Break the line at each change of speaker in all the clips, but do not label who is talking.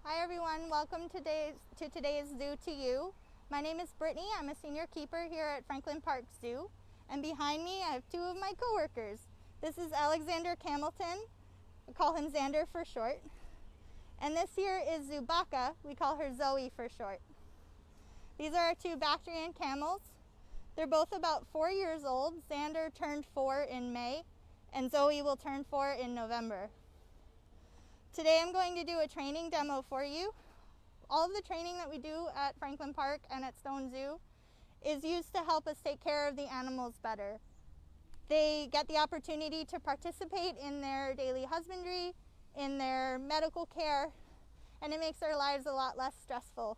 Hi everyone, welcome to today's Zoo to You. My name is Brittany, I'm a senior keeper here at Franklin Park Zoo. And behind me I have two of my coworkers. This is Alexander Camelton, we call him Xander for short. And this here is Zubaka, we call her Zowie for short. These are our two Bactrian camels. They're both about 4 years old. Xander turned 4 in May, and Zowie will turn 4 in November. Today I'm going to do a training demo for you. All of the training that we do at Franklin Park and at Stone Zoo is used to help us take care of the animals better. They get the opportunity to participate in their daily husbandry, in their medical care, and it makes their lives a lot less stressful.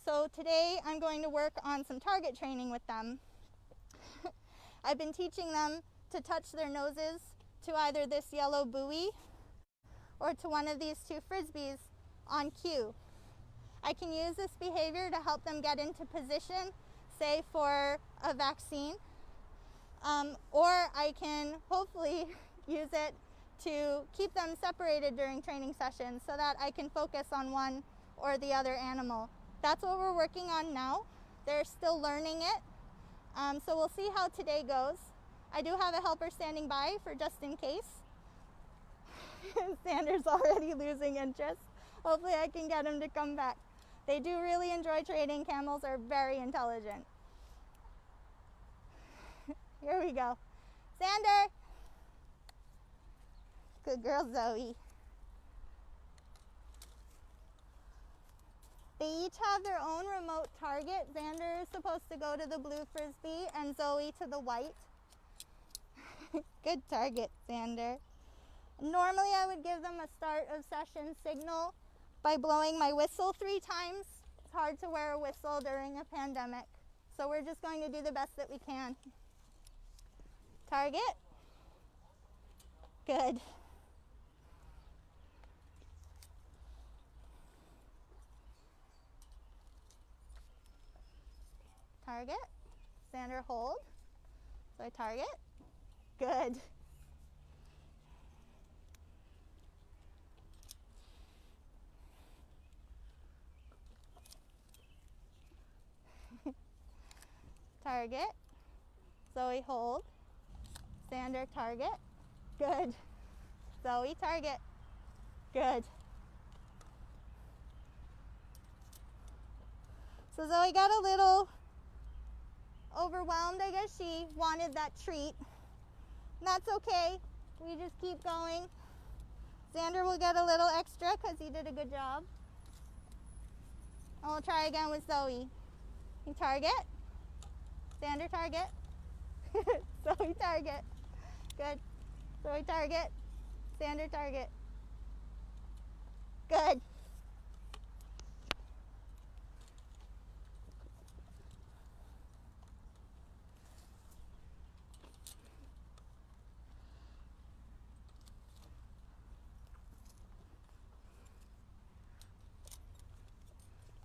So today I'm going to work on some target training with them. I've been teaching them to touch their noses to either this yellow buoy or to one of these two frisbees on cue. I can use this behavior to help them get into position, say for a vaccine, or I can hopefully use it to keep them separated during training sessions so that I can focus on one or the other animal. That's what we're working on now. They're still learning it, so we'll see how today goes. I do have a helper standing by for just in case. Xander's already losing interest. Hopefully I can get him to come back. They do really enjoy training. Camels are very intelligent. Here we go. Xander! Good girl, Zowie. They each have their own remote target. Xander is supposed to go to the blue frisbee and Zowie to the white. Good target, Xander. Normally I would give them a start of session signal by blowing my whistle 3 times. It's hard to wear a whistle during a pandemic, so we're just going to do the best that we can. Target. Good. Target. Xander hold. So I target. Good. Target. Zowie hold. Xander target. Good. Zowie target. Good. So Zowie got a little overwhelmed. I guess she wanted that treat. And that's okay. We just keep going. Xander will get a little extra because he did a good job. And we'll try again with Zowie. You target. Xander target. Zowie target. Good. Zowie target. Xander target. Good.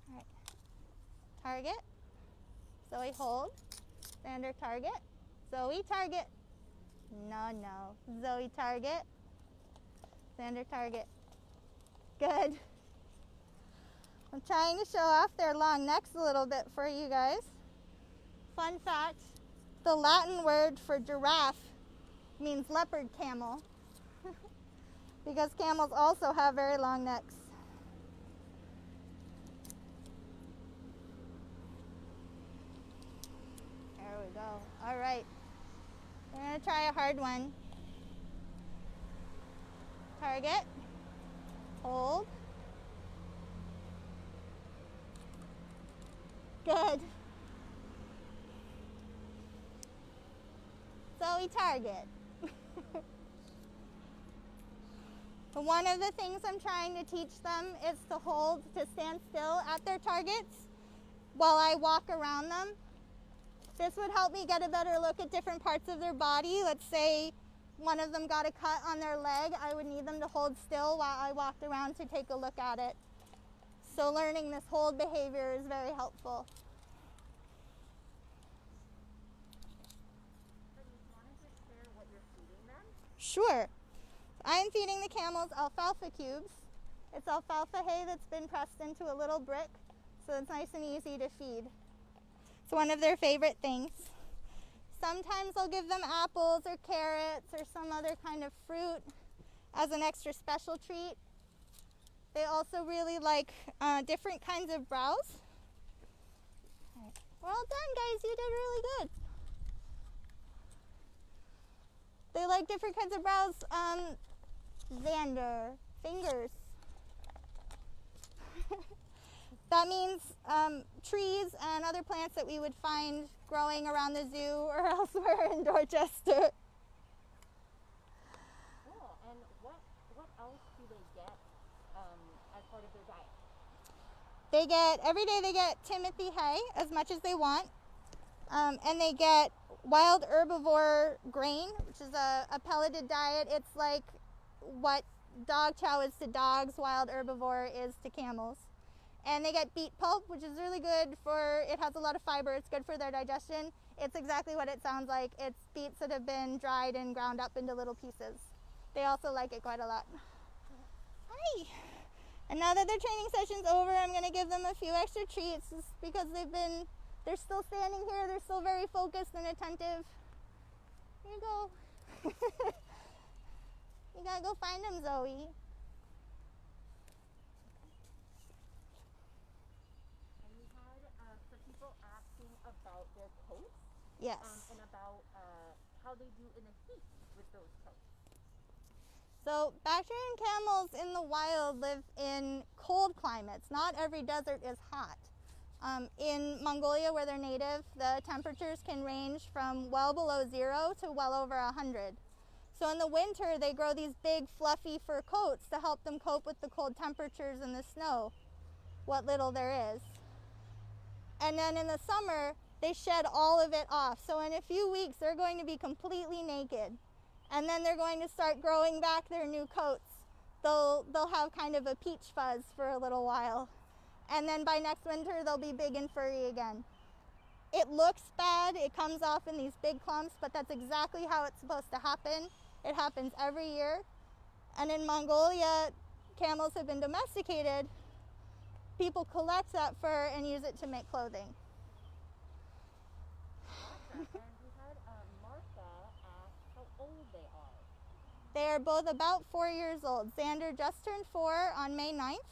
All right. Target. Zowie hold. Xander target. Zowie target. No. Zowie target. Xander target. Good. I'm trying to show off their long necks a little bit for you guys. Fun fact, the Latin word for giraffe means leopard camel because camels also have very long necks. There we go. All right. We're going to try a hard one. Target. Hold. Good. Zowie target. One of the things I'm trying to teach them is to hold, to stand still at their targets while I walk around them. This would help me get a better look at different parts of their body. Let's say one of them got a cut on their leg. I would need them to hold still while I walked around to take a look at it. So learning this hold behavior is very helpful.
So do you want to just share what you're feeding them?
Sure. I'm feeding the camels alfalfa cubes. It's alfalfa hay that's been pressed into a little brick, so it's nice and easy to feed. It's one of their favorite things. Sometimes I'll give them apples or carrots or some other kind of fruit as an extra special treat. They also really like different kinds of browse. Well done, guys, you did really good. They like different kinds of browse. Xander, fingers. That means trees and other plants that we would find growing around the zoo or elsewhere in Dorchester.
Cool. And what else do they get as part of their diet?
They get, every day they get Timothy hay as much as they want. And they get wild herbivore grain, which is a pelleted diet. It's like what dog chow is to dogs, wild herbivore is to camels. And they get beet pulp, which is really good for, it has a lot of fiber, it's good for their digestion. It's exactly what it sounds like. It's beets that have been dried and ground up into little pieces. They also like it quite a lot. Hi! And now that their training session's over, I'm gonna give them a few extra treats just because they're still standing here, they're still very focused and attentive. Here you go. You gotta go find them, Zoe.
And we had some people asking about their coats.
Yes.
And about how they do in the heat with those coats.
So Bactrian camels in the wild live in cold climates. Not every desert is hot. In Mongolia, where they're native, the temperatures can range from well below 0 to well over 100. So in the winter, they grow these big fluffy fur coats to help them cope with the cold temperatures and the snow, what little there is. And then in the summer, they shed all of it off. So in a few weeks, they're going to be completely naked. And then they're going to start growing back their new coats. They'll have kind of a peach fuzz for a little while. And then by next winter, they'll be big and furry again. It looks bad, it comes off in these big clumps, but that's exactly how it's supposed to happen. It happens every year. And in Mongolia, camels have been domesticated. People collect that fur and use it to make clothing.
Awesome. And we had Martha ask how old they are.
They are both about 4 years old. Xander just turned 4 on May 9th.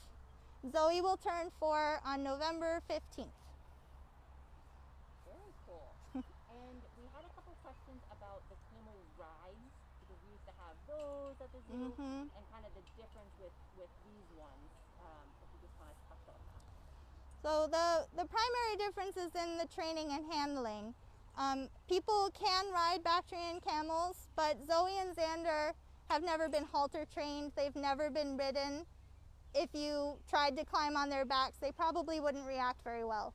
Zoe will turn 4 on November 15th.
Very cool. And we had a couple questions about the camel rides, because we used to have those at the zoo, and kind of the difference with these ones, if you just want to touch on that.
So the primary difference is in the training and handling. People can ride Bactrian camels, but Zoe and Xander have never been halter trained. They've never been ridden. If you tried to climb on their backs, they probably wouldn't react very well.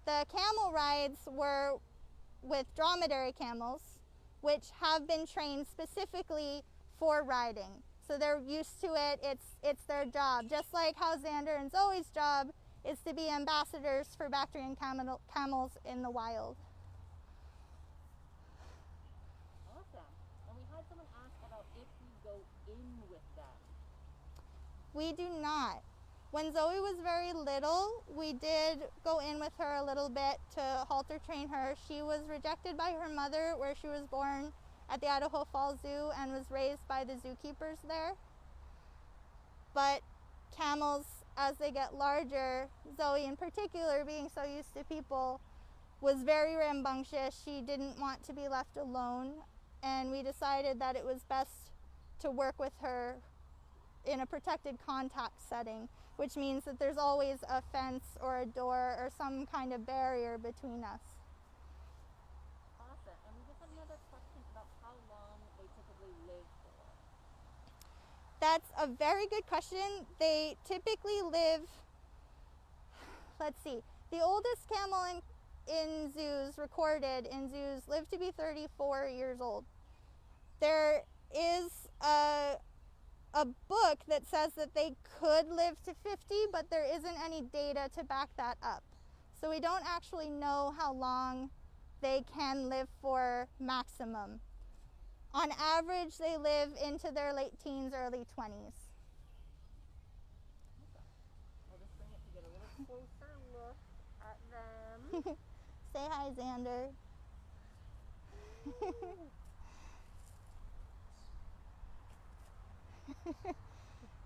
The camel rides were with dromedary camels, which have been trained specifically for riding. So they're used to it, it's their job. Just like how Xander and Zoe's job is to be ambassadors for Bactrian camels in the wild.
Awesome. And we had someone ask about if we go in with them.
We do not. When Zoe was very little, we did go in with her a little bit to halter train her. She was rejected by her mother, where she was born at the Idaho Falls Zoo, and was raised by the zookeepers there. But camels, as they get larger, Zoe in particular, being so used to people, was very rambunctious. She didn't want to be left alone, and we decided that it was best to work with her in a protected contact setting, which means that there's always a fence or a door or some kind of barrier between us.
Awesome. And we just had another question about how long they typically live for.
That's a very good question. They typically live, let's see, the oldest camel in zoos, recorded in zoos, lived to be 34 years old. There is a book that says that they could live to 50, but there isn't any data to back that up. So we don't actually know how long they can live for maximum. On average, they live into their late teens, early 20s.
closer look at them.
Say hi, Xander.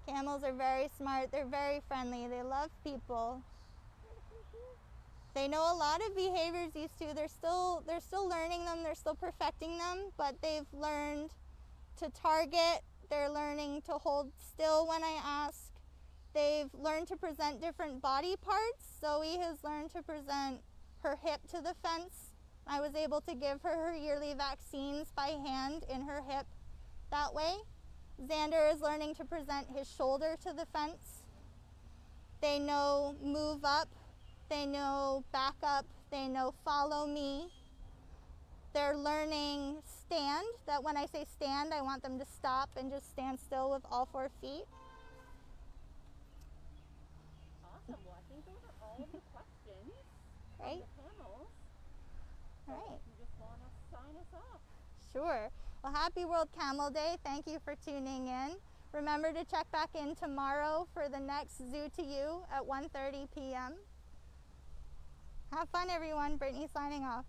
Camels are very smart. They're very friendly. They love people. They know a lot of behaviors, these two. They're still learning them. They're still perfecting them, but they've learned to target. They're learning to hold still when I ask. They've learned to present different body parts. Zoe has learned to present her hip to the fence. I was able to give her her yearly vaccines by hand in her hip that way. Xander is learning to present his shoulder to the fence. They know move up. They know back up. They know follow me. They're learning stand, that when I say stand, I want them to stop and just stand still with all 4 feet.
Awesome. Well, I think those are all the questions
Right?
from the camels.
All right.
You just want to sign us off.
Sure. Well, happy World Camel Day. Thank you for tuning in. Remember to check back in tomorrow for the next Zoo to You at 1:30 p.m. Have fun, everyone. Brittany signing off.